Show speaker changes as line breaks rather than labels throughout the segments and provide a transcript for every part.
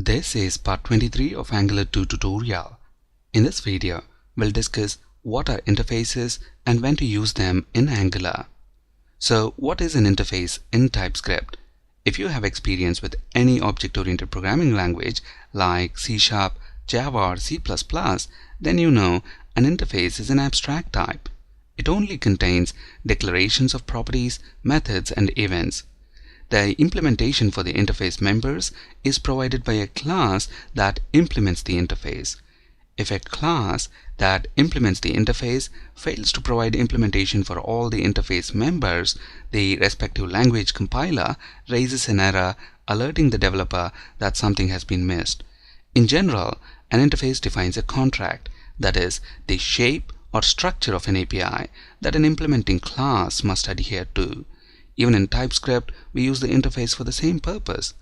This is part 23 of Angular 2 tutorial. In this video, we'll discuss what are interfaces and when to use them in Angular. So, what is an interface in TypeScript? If you have experience with any object-oriented programming language like C#, Java or C++, then you know an interface is an abstract type. It only contains declarations of properties, methods, and events. The implementation for the interface members is provided by a class that implements the interface. If a class that implements the interface fails to provide implementation for all the interface members, the respective language compiler raises an error alerting the developer that something has been missed. In general, an interface defines a contract, that is, the shape or structure of an API that an implementing class must adhere to. Even in TypeScript, we use the interface for the same purpose.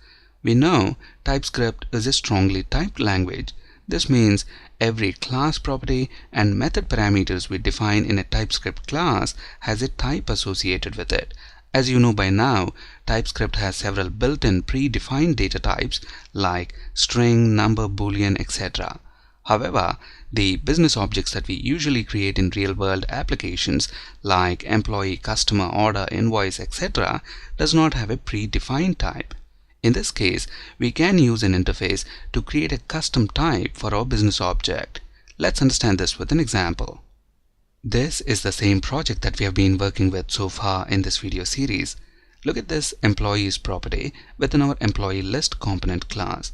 We know TypeScript is a strongly typed language. This means every class property and method parameters we define in a TypeScript class has a type associated with it. As you know by now, TypeScript has several built-in predefined data types like string, number, boolean, etc. However, the business objects that we usually create in real-world applications like employee, customer, order, invoice, etc. does not have a predefined type. In this case, we can use an interface to create a custom type for our business object. Let's understand this with an example. This is the same project that we have been working with so far in this video series. Look at this employees property within our employee list component class.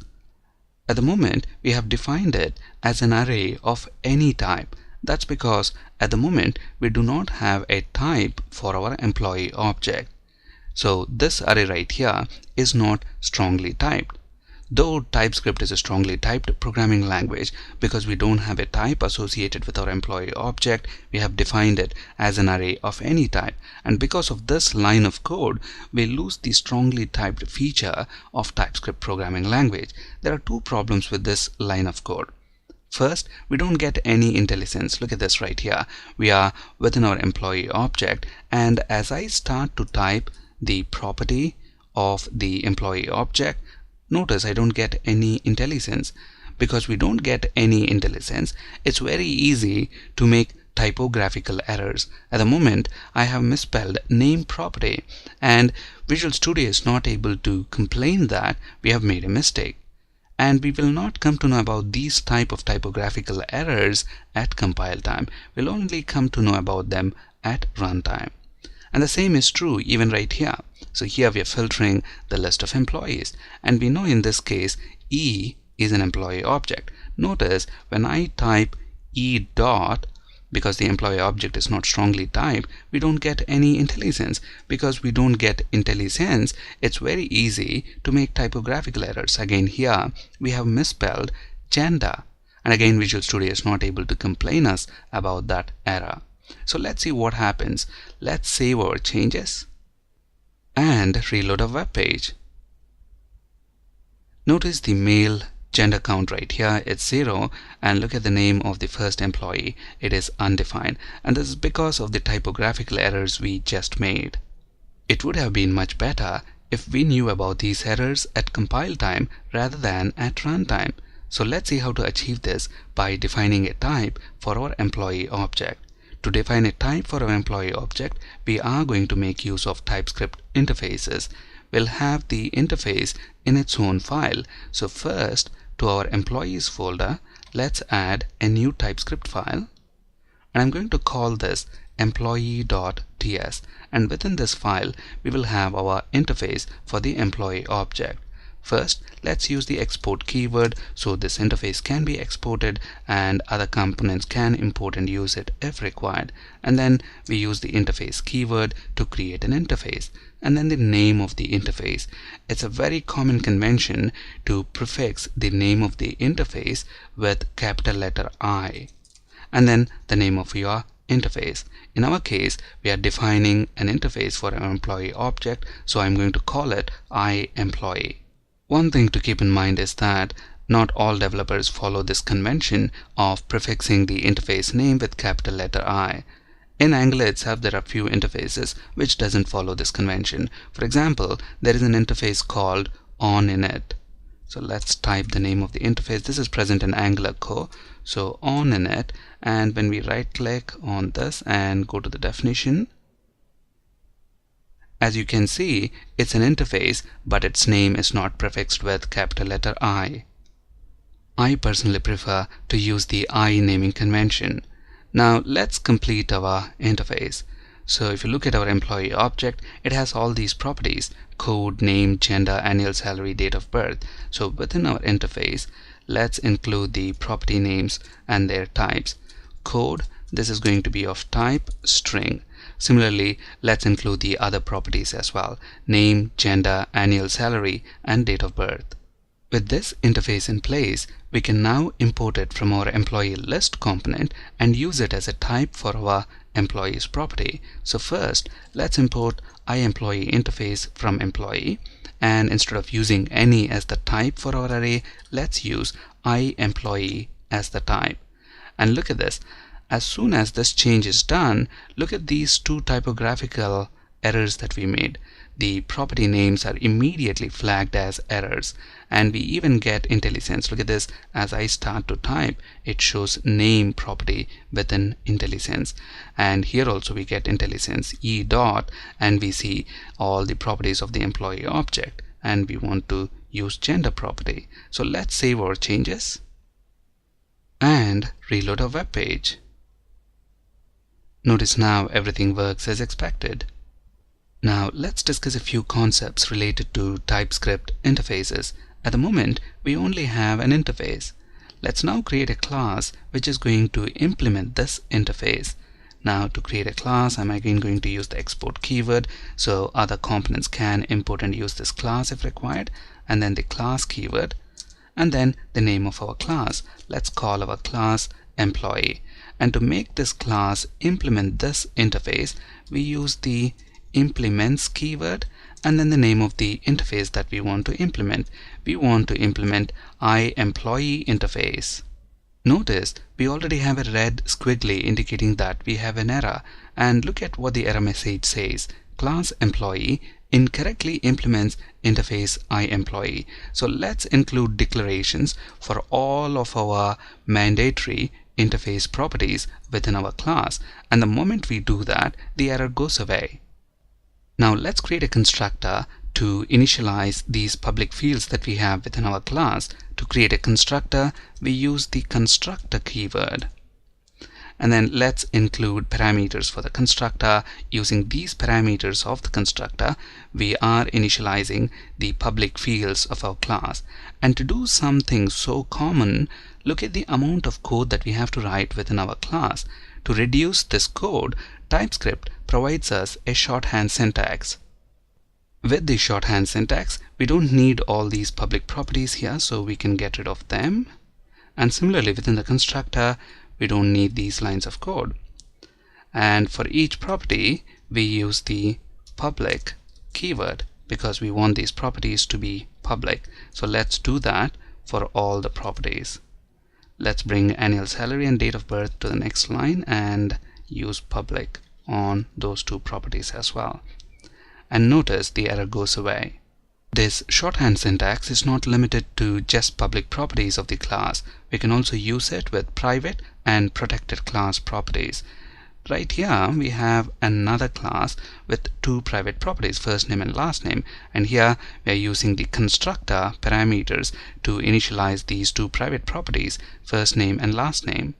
At the moment, we have defined it as an array of any type. That's because at the moment, we do not have a type for our employee object. So this array right here is not strongly typed. Though TypeScript is a strongly typed programming language, because we don't have a type associated with our employee object, we have defined it as an array of any type. And because of this line of code, we lose the strongly typed feature of TypeScript programming language. There are two problems with this line of code. First, we don't get any IntelliSense. Look at this right here. We are within our employee object, and as I start to type the property of the employee object, notice I don't get any IntelliSense. Because we don't get any IntelliSense, it's very easy to make typographical errors. At the moment, I have misspelled name property, and Visual Studio is not able to complain that we have made a mistake. And we will not come to know about these type of typographical errors at compile time. We'll only come to know about them at runtime. And the same is true even right here. So here we are filtering the list of employees, and we know in this case E is an employee object. Notice when I type E dot, because the employee object is not strongly typed, we don't get any IntelliSense. Because we don't get IntelliSense, it's very easy to make typographical errors. Again, here we have misspelled gender, and again Visual Studio is not able to complain us about that error. So let's see what happens. Let's save our changes and reload a web page. Notice the male gender count right here, it's 0, and look at the name of the first employee, it is undefined, and this is because of the typographical errors we just made. It would have been much better if we knew about these errors at compile time rather than at runtime. So let's see how to achieve this by defining a type for our employee object. To define a type for our employee object, we are going to make use of TypeScript interfaces. We'll have the interface in its own file. So first, to our employees folder, let's add a new TypeScript file. And I'm going to call this employee.ts. And within this file, we will have our interface for the employee object. First, let's use the export keyword so this interface can be exported and other components can import and use it if required. And then we use the interface keyword to create an interface. And then the name of the interface. It's a very common convention to prefix the name of the interface with capital letter I. And then the name of your interface. In our case, we are defining an interface for an employee object, so I'm going to call it iEmployee. One thing to keep in mind is that not all developers follow this convention of prefixing the interface name with capital letter I. In Angular itself, there are few interfaces which doesn't follow this convention. For example, there is an interface called onInit. So let's type the name of the interface. This is present in Angular core, so on in it, and when we right click on this and go to the definition, as you can see, it's an interface, but its name is not prefixed with capital letter I. I personally prefer to use the I naming convention. Now let's complete our interface. So if you look at our employee object, it has all these properties: code, name, gender, annual salary, date of birth. So within our interface, let's include the property names and their types. Code, this is going to be of type string. Similarly, let's include the other properties as well: name, gender, annual salary, and date of birth. With this interface in place, we can now import it from our employee list component and use it as a type for our employees property. So first, let's import iEmployee interface from employee, and instead of using any as the type for our array, let's use iEmployee as the type. And look at this. As soon as this change is done, look at these two typographical errors that we made. The property names are immediately flagged as errors, and we even get IntelliSense. Look at this. As I start to type, it shows name property within IntelliSense, and here also we get IntelliSense e dot, and we see all the properties of the employee object, and we want to use gender property. So let's save our changes and reload our web page. Notice now everything works as expected. Now let's discuss a few concepts related to TypeScript interfaces. At the moment, we only have an interface. Let's now create a class which is going to implement this interface. Now to create a class, I'm again going to use the export keyword so other components can import and use this class if required, and then the class keyword, and then the name of our class. Let's call our class employee. And to make this class implement this interface, we use the implements keyword and then the name of the interface that we want to implement. We want to implement iEmployee interface. Notice we already have a red squiggly indicating that we have an error, and look at what the error message says: class employee incorrectly implements interface iEmployee. So let's include declarations for all of our mandatory interface properties within our class, and the moment we do that, the error goes away. Now let's create a constructor to initialize these public fields that we have within our class. To create a constructor, we use the constructor keyword. And then let's include parameters for the constructor. Using these parameters of the constructor, we are initializing the public fields of our class. And to do something so common, look at the amount of code that we have to write within our class. To reduce this code, TypeScript provides us a shorthand syntax. With the shorthand syntax, we don't need all these public properties here, so we can get rid of them. And similarly, within the constructor, we don't need these lines of code. And for each property, we use the public keyword because we want these properties to be public. So let's do that for all the properties. Let's bring annual salary and date of birth to the next line and use public on those two properties as well. And notice the error goes away. This shorthand syntax is not limited to just public properties of the class. We can also use it with private and protected class properties. Right here we have another class with two private properties, first name and last name, and here we are using the constructor parameters to initialize these two private properties, first name and last name.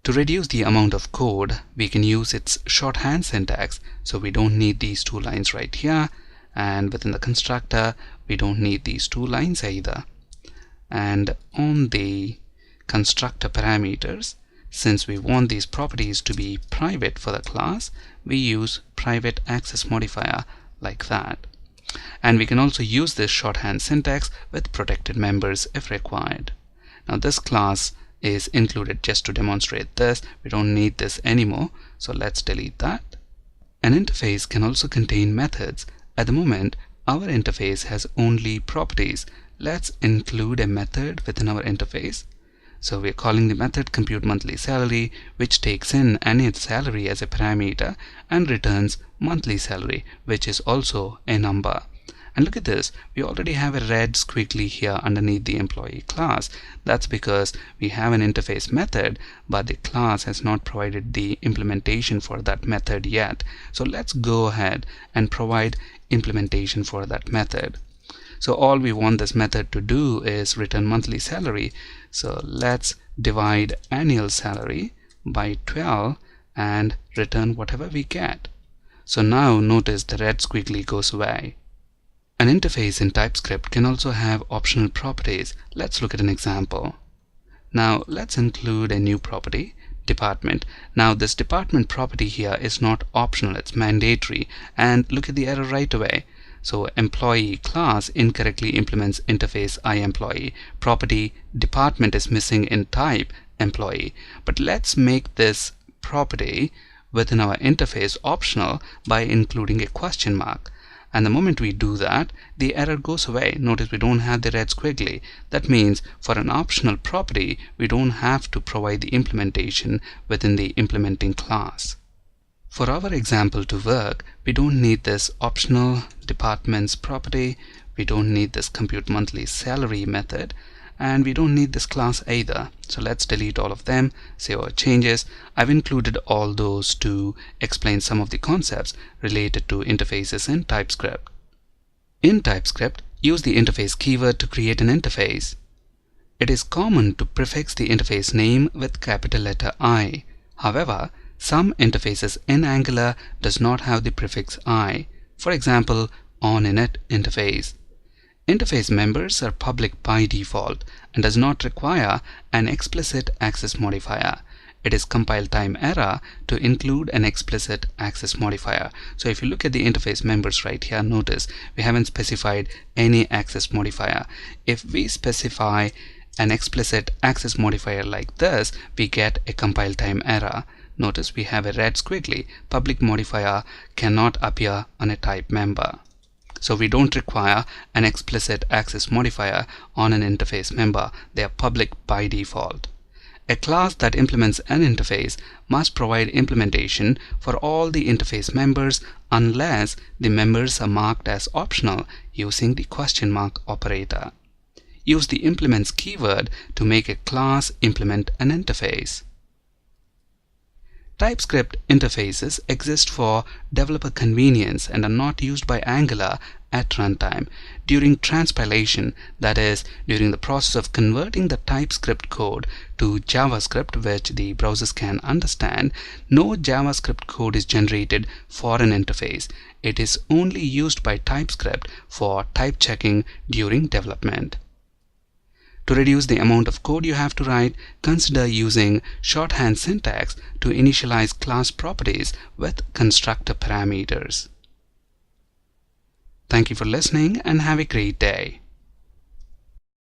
To reduce the amount of code, we can use its shorthand syntax, so we don't need these two lines right here, and within the constructor we don't need these two lines either. And on the constructor parameters, since we want these properties to be private for the class, we use private access modifier like that. And we can also use this shorthand syntax with protected members if required. Now this class is included just to demonstrate this. We don't need this anymore, so let's delete that. An interface can also contain methods. At the moment, our interface has only properties. Let's include a method within our interface. So we're calling the method compute monthly salary, which takes in annual salary as a parameter and returns monthly salary, which is also a number. And look at this, we already have a red squiggly here underneath the employee class. That's because we have an interface method, but the class has not provided the implementation for that method yet. So let's go ahead and provide implementation for that method. So all we want this method to do is return monthly salary. So let's divide annual salary by 12 and return whatever we get. So now notice the red squiggly goes away. An interface in TypeScript can also have optional properties. Let's look at an example. Now let's include a new property, department. Now this department property here is not optional, it's mandatory. And look at the error right away. So employee class incorrectly implements interface iEmployee. Property department is missing in type employee. But let's make this property within our interface optional by including a question mark. And the moment we do that, the error goes away. Notice we don't have the red squiggly. That means for an optional property, we don't have to provide the implementation within the implementing class. For our example to work, we don't need this optional departments property, we don't need this compute monthly salary method, and we don't need this class either. So let's delete all of them, save our changes. I've included all those to explain some of the concepts related to interfaces in TypeScript. In TypeScript, use the interface keyword to create an interface. It is common to prefix the interface name with capital letter I. However, some interfaces in Angular does not have the prefix I. For example, onInit interface. Interface members are public by default and does not require an explicit access modifier. It is compile time error to include an explicit access modifier. So if you look at the interface members right here, notice we haven't specified any access modifier. If we specify an explicit access modifier like this, we get a compile time error. Notice we have a red squiggly. Public modifier cannot appear on a type member. So we don't require an explicit access modifier on an interface member. They are public by default. A class that implements an interface must provide implementation for all the interface members unless the members are marked as optional using the question mark operator. Use the implements keyword to make a class implement an interface. TypeScript interfaces exist for developer convenience and are not used by Angular at runtime. During transpilation, that is, during the process of converting the TypeScript code to JavaScript, which the browsers can understand, no JavaScript code is generated for an interface. It is only used by TypeScript for type checking during development. To reduce the amount of code you have to write, consider using shorthand syntax to initialize class properties with constructor parameters. Thank you for listening and have a great day.